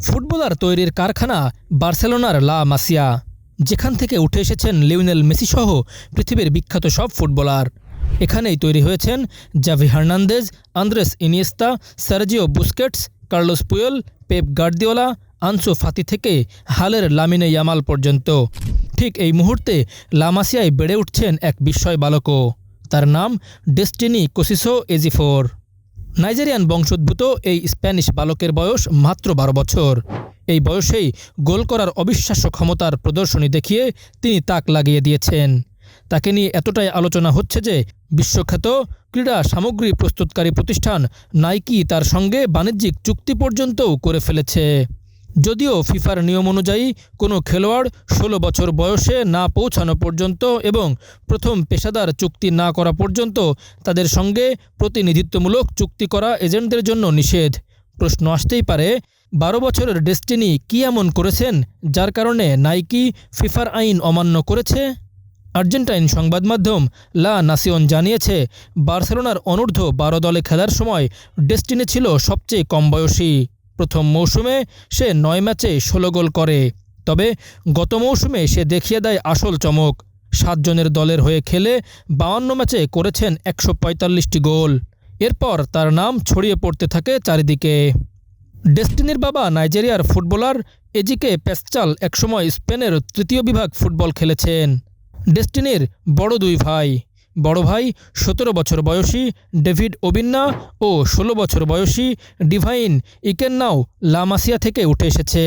Footballer তৈরির কারখানা বার্সেলোনার লা মাসিয়া, যেখান থেকে উঠে এসেছেন লিওনেল মেসি সহ পৃথিবীর বিখ্যাত সব ফুটবলার। এখানেই তৈরি হয়েছেন Xavi Hernandez, Andres Iniesta, Sergio Busquets, Carlos Puyol, Pep Guardiola, Ansu Fati থেকে হালের লামিনে ইয়ামাল পর্যন্ত। ঠিক এই মুহূর্তে লা মাসিয়ায় বেড়ে উঠছেন এক বিস্ময় বালকও। তার নাম ডেস্টিনি কোসিসো এজিফোর। নাইজেরিয়ান বংশোদ্ভূত এই স্প্যানিশ বালকের বয়স মাত্র 12 বছর। এই বয়সেই গোল করার অবিশ্বাস্য ক্ষমতার প্রদর্শনী দেখিয়ে তিনি তাক লাগিয়ে দিয়েছেন। তাকে নিয়ে এতটাই আলোচনা হচ্ছে যে বিশ্বখ্যাত ক্রীড়া সামগ্রী প্রস্তুতকারী প্রতিষ্ঠান নাইকি তার সঙ্গে বাণিজ্যিক চুক্তি পর্যন্তও করে ফেলেছে। যদিও ফিফার নিয়ম অনুযায়ী কোনো খেলোয়াড় 16 বছর বয়সে না পৌঁছানো পর্যন্ত এবং প্রথম পেশাদার চুক্তি না করা পর্যন্ত তাদের সঙ্গে প্রতিনিধিত্বমূলক চুক্তি করা এজেন্টদের জন্য নিষেধ। প্রশ্ন আসতেই পারে, 12 বছরের ডেস্টিনি কী এমন করেছেন যার কারণে নাইকি ফিফার আইন অমান্য করেছে? আর্জেন্টাইন সংবাদ মাধ্যম লা নাসিওন জানিয়েছে, বার্সেলোনার অনূর্ধ্ব 12 দলে খেলার সময় ডেস্টিনি ছিল সবচেয়ে কম বয়সী। প্রথম মৌসুমে সে 9 ম্যাচে 16 গোল করে। তবে গত মৌসুমে সে দেখিয়ে দেয় আসল চমক। 7 জনের দলের হয়ে খেলে 52 ম্যাচে করেছেন 145টি গোল। এরপর তার নাম ছড়িয়ে পড়তে থাকে চারিদিকে। ডেস্টিনির বাবা নাইজেরিয়ার ফুটবলার এজিকে পেসচাল একসময় স্পেনের তৃতীয় বিভাগ ফুটবল খেলেছেন। ডেস্টিনির বড় 2 ভাই। বড় ভাই 17 বছর বয়সী ডেভিড ওবিন্না ও 16 বছর বয়সী ডিভাইন ইকেন্নাও লা মাসিয়া থেকে উঠে এসেছে।